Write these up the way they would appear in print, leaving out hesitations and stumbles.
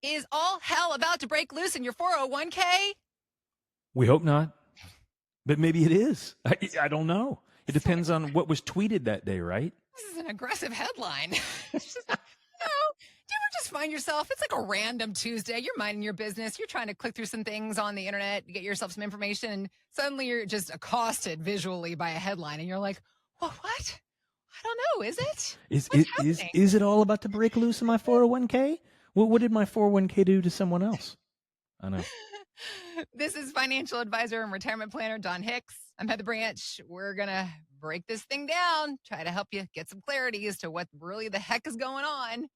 Is all hell about to break loose in your 401k? We hope not, but maybe it is. I don't know. It So depends on what was tweeted that day, right? this is an aggressive headline. It's just, do you ever just find yourself, it's like a random Tuesday, you're minding your business, you're trying to click through some things on the internet to get yourself some information, and suddenly you're just accosted visually by a headline, and you're like, well, what? I don't know, is it? Is What's it happening? is it all about to break loose in my 401k? What did my 401k do to someone else? I know. This is financial advisor and retirement planner Don Hicks. I'm Heather Branch. We're going to break this thing down, try to help you get some clarity as to what really the heck is going on.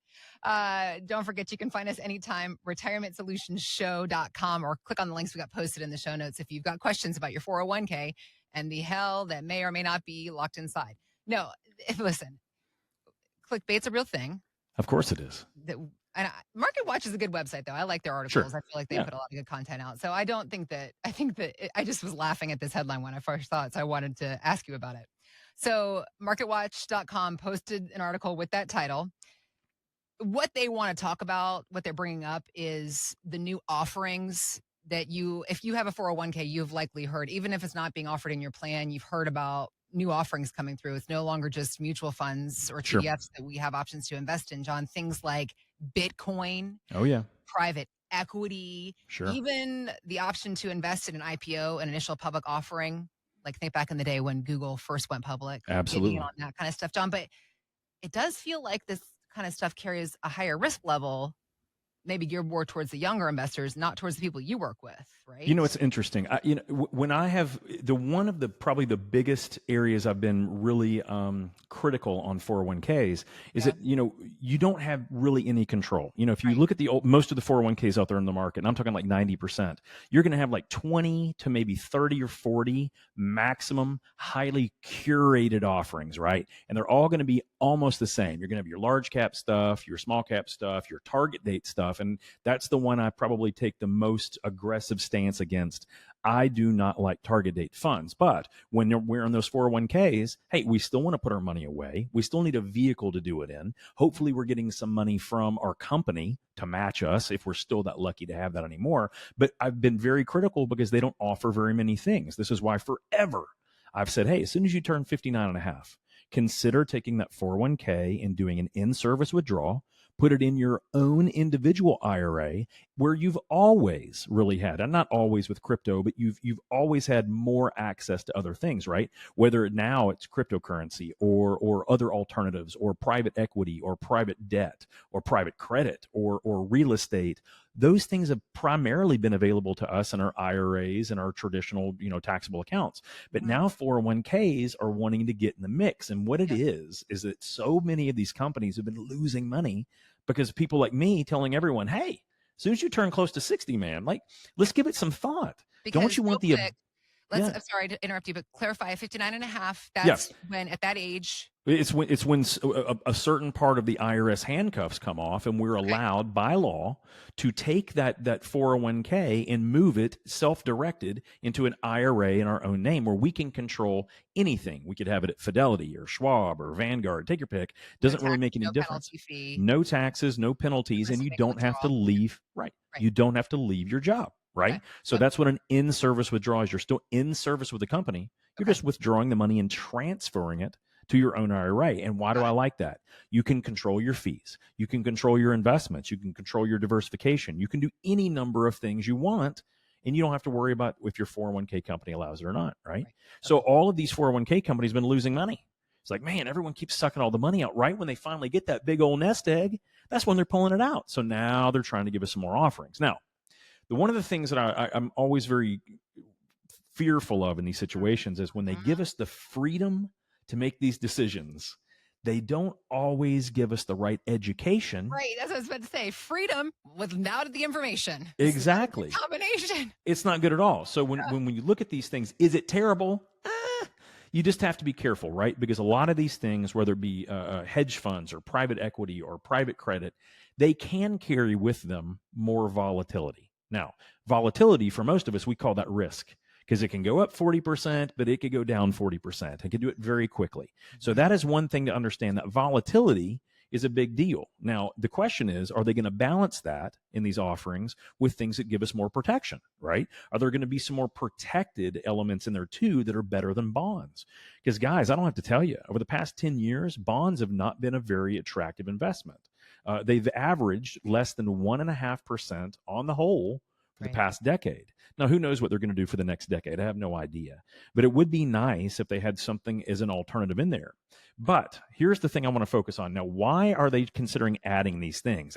Don't forget, you can find us anytime, retirementsolutionshow.com, or click on the links we got posted in the show notes if you've got questions about your 401k and the hell that may or may not be locked inside. No, listen, clickbait's a real thing. Of course it is. And Market Watch is a good website, though. I like their articles. Sure. I feel like they put a lot of good content out. So I think that I just was laughing at this headline when I first saw it. So I wanted to ask you about it. So marketwatch.com posted an article with that title. What they want to talk about, what they're bringing up, is the new offerings that if you have a 401k, you've likely heard, even if it's not being offered in your plan, you've heard about new offerings coming through. It's no longer just mutual funds or Sure. ETFs that we have options to invest in, John. Things like Bitcoin, Oh yeah. private equity, Sure. even the option to invest in an IPO, an initial public offering. Like think back in the day when Google first went public. Absolutely. Getting in on that kind of stuff, John. But it does feel like this kind of stuff carries a higher risk level, maybe geared more towards the younger investors, not towards the people you work with, right? You know, it's interesting. When I have one of the probably the biggest areas I've been really critical on 401ks is that, you don't have really any control. If you look at most of the 401ks out there in the market, and I'm talking like 90%, you're going to have like 20 to maybe 30 or 40 maximum highly curated offerings, right? And they're all going to be almost the same. You're going to have your large cap stuff, your small cap stuff, your target date stuff. And that's the one I probably take the most aggressive stance against. I do not like target date funds, but when we're in those 401ks, hey, we still want to put our money away. We still need a vehicle to do it in. Hopefully we're getting some money from our company to match us if we're still that lucky to have that anymore. But I've been very critical because they don't offer very many things. This is why forever I've said, hey, as soon as you turn 59 and a half, consider taking that 401k and doing an in-service withdrawal. Put it in your own individual IRA where you've always really had, and not always with crypto, but you've always had more access to other things, right? Whether now it's cryptocurrency or other alternatives or private equity or private debt or private credit or real estate. Those things have primarily been available to us in our IRAs and our traditional, taxable accounts. But now 401ks are wanting to get in the mix. And what it is that so many of these companies have been losing money because people like me telling everyone, hey, as soon as you turn close to 60, man, like, let's give it some thought. Because don't you want the... I'm sorry to interrupt you, but clarify 59 and a half. That's when at that age. It's when a certain part of the IRS handcuffs come off, and we're allowed by law to take that 401k and move it self-directed into an IRA in our own name, where we can control anything. We could have it at Fidelity or Schwab or Vanguard. Take your pick. Doesn't really make any difference. No taxes, no penalties, and you don't have to leave. Right. You don't have to leave your job. Right. So that's what an in-service withdrawal is. You're still in service with the company. You're just withdrawing the money and transferring it to your own IRA. And why do I like that? You can control your fees. You can control your investments. You can control your diversification. You can do any number of things you want, and you don't have to worry about if your 401k company allows it or not. Right. So all of these 401k companies have been losing money. It's like, man, everyone keeps sucking all the money out. Right when they finally get that big old nest egg, that's when they're pulling it out. So now they're trying to give us some more offerings. Now, one of the things that I'm always very fearful of in these situations is when they give us the freedom to make these decisions, they don't always give us the right education. Right. That's what I was about to say. Freedom without the information. Exactly. Combination. It's not good at all. So when you look at these things, is it terrible? You just have to be careful, right? Because a lot of these things, whether it be hedge funds or private equity or private credit, they can carry with them more volatility. Now, volatility for most of us, we call that risk because it can go up 40%, but it could go down 40%. It can do it very quickly. So that is one thing to understand, that volatility is a big deal. Now, the question is, are they going to balance that in these offerings with things that give us more protection, right? Are there going to be some more protected elements in there too that are better than bonds? Because, guys, I don't have to tell you, over the past 10 years, bonds have not been a very attractive investment. They've averaged less than 1.5% on the whole for the Right. past decade. Now, who knows what they're going to do for the next decade? I have no idea. But it would be nice if they had something as an alternative in there. But here's the thing I want to focus on. Now, why are they considering adding these things?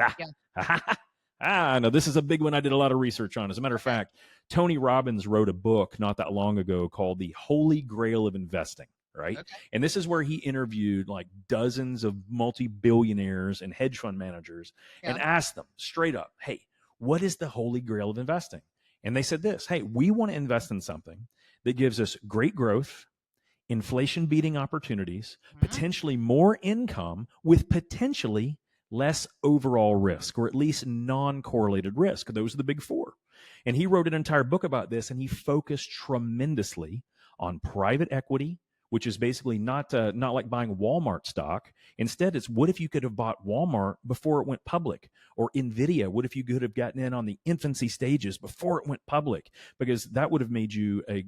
No, this is a big one I did a lot of research on. As a matter of fact, Tony Robbins wrote a book not that long ago called The Holy Grail of Investing, right? Okay. And this is where he interviewed like dozens of multi-billionaires and hedge fund managers and asked them straight up, hey, what is the holy grail of investing? And they said this, hey, we want to invest in something that gives us great growth, inflation beating opportunities, potentially more income with potentially less overall risk, or at least non-correlated risk. Those are the big four. And he wrote an entire book about this, and he focused tremendously on private equity, which is basically not like buying Walmart stock. Instead, it's what if you could have bought Walmart before it went public, or Nvidia? What if you could have gotten in on the infancy stages before it went public? Because that would have made you a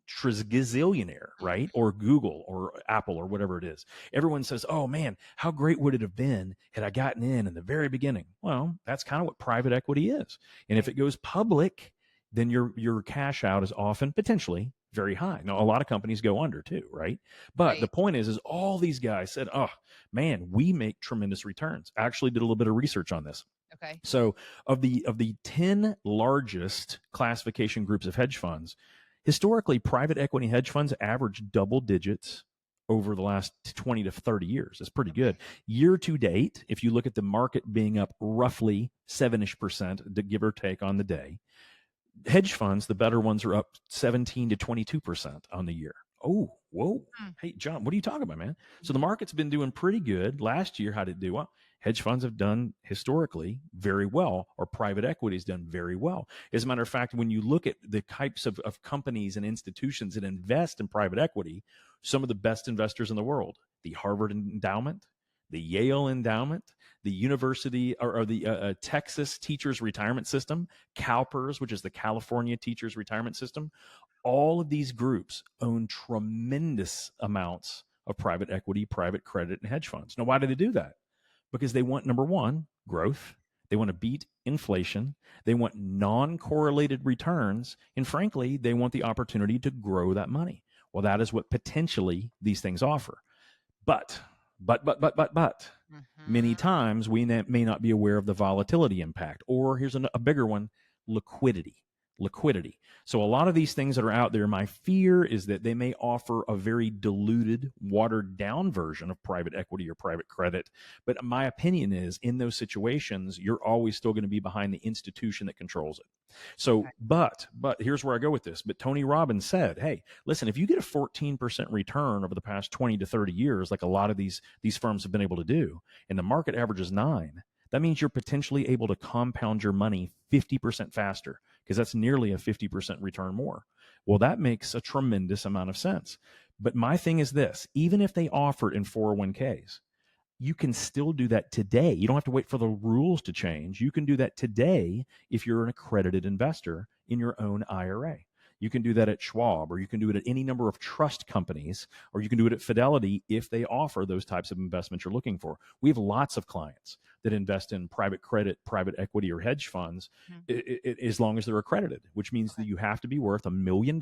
trizillionaire, right? Or Google or Apple or whatever it is. Everyone says, oh man, how great would it have been had I gotten in the very beginning? Well, that's kind of what private equity is. And if it goes public, then your cash out is often potentially very high. Now, a lot of companies go under too, right? But the point is all these guys said, oh man, we make tremendous returns. I actually did a little bit of research on this. Okay. So of the 10 largest classification groups of hedge funds, historically, private equity hedge funds average double digits over the last 20 to 30 years. It's pretty good. Year to date, if you look at the market being up roughly 7-ish%, give or take on the day, hedge funds, the better ones, are up 17 to 22% on the year. Oh, whoa. Hey, John, what are you talking about, man? So the market's been doing pretty good. Last year, how did it do? Well, hedge funds have done historically very well, or private equity has done very well. As a matter of fact, when you look at the types of companies and institutions that invest in private equity, some of the best investors in the world, the Harvard Endowment, the Yale Endowment, the University or the Texas Teachers Retirement System, CalPERS, which is the California Teachers Retirement System, all of these groups own tremendous amounts of private equity, private credit, and hedge funds. Now, why do they do that? Because they want, number one, growth. They want to beat inflation. They want non-correlated returns. And frankly, they want the opportunity to grow that money. Well, that is what potentially these things offer. But many times we may not be aware of the volatility impact. Or here's a bigger one, liquidity. So a lot of these things that are out there, my fear is that they may offer a very diluted, watered down version of private equity or private credit. But my opinion is, in those situations, you're always still going to be behind the institution that controls it. So, but here's where I go with this. But Tony Robbins said, hey, listen, if you get a 14% return over the past 20 to 30 years, like a lot of these firms have been able to do, and the market average is 9, that means you're potentially able to compound your money 50% faster, because that's nearly a 50% return more. Well, that makes a tremendous amount of sense. But my thing is this, even if they offer it in 401ks, you can still do that today. You don't have to wait for the rules to change. You can do that today if you're an accredited investor in your own IRA. You can do that at Schwab, or you can do it at any number of trust companies, or you can do it at Fidelity if they offer those types of investments you're looking for. We have lots of clients that invest in private credit, private equity, or hedge funds as long as they're accredited, which means that you have to be worth $1 million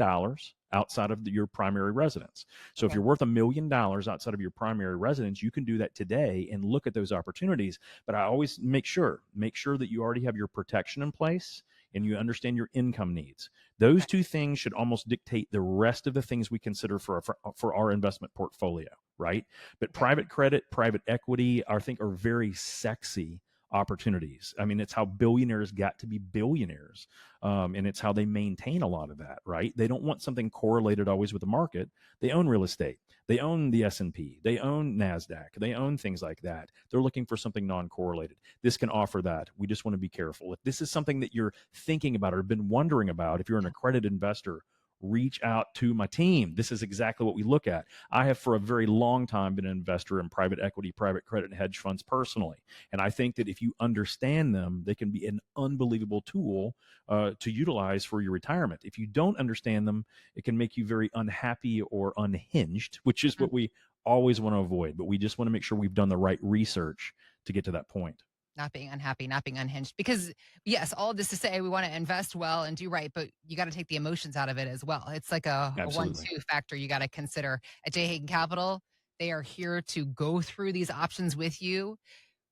outside of your primary residence. So if you're worth $1 million outside of your primary residence, you can do that today and look at those opportunities. But I always make sure that you already have your protection in place and you understand your income needs. Those two things should almost dictate the rest of the things we consider for our investment portfolio, right? But private credit, private equity, I think, are very sexy opportunities. I mean, it's how billionaires got to be billionaires. And it's how they maintain a lot of that, right? They don't want something correlated always with the market. They own real estate. They own the S&P. They own NASDAQ. They own things like that. They're looking for something non-correlated. This can offer that. We just want to be careful. If this is something that you're thinking about or been wondering about, if you're an accredited investor, reach out to my team. This is exactly what we look at. I have for a very long time been an investor in private equity, private credit, and hedge funds personally. And I think that if you understand them, they can be an unbelievable tool to utilize for your retirement. If you don't understand them, it can make you very unhappy or unhinged, which is what we always want to avoid. But we just want to make sure we've done the right research to get to that point. Not being unhappy, not being unhinged. Because yes, all of this to say we want to invest well and do right, but you got to take the emotions out of it as well. It's like a Absolutely. 1-2 factor you got to consider. At J. Hagan Capital, they are here to go through these options with you,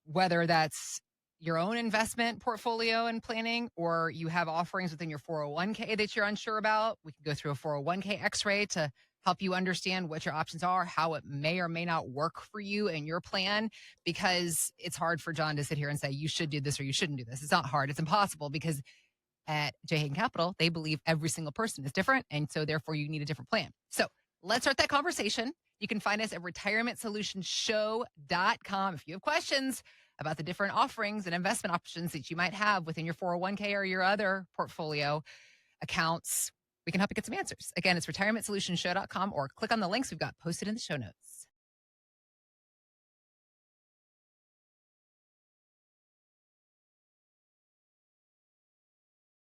whether that's your own investment portfolio and planning, or you have offerings within your 401k that you're unsure about. We can go through a 401k x-ray to help you understand what your options are, how it may or may not work for you and your plan, because it's hard for John to sit here and say, you should do this or you shouldn't do this. It's not hard. It's impossible, because at J. Hagan Capital, they believe every single person is different. And so therefore you need a different plan. So let's start that conversation. You can find us at retirementsolutionshow.com. If you have questions about the different offerings and investment options that you might have within your 401k or your other portfolio accounts, we can help you get some answers. Again, it's retirementsolutionshow.com, or click on the links we've got posted in the show notes.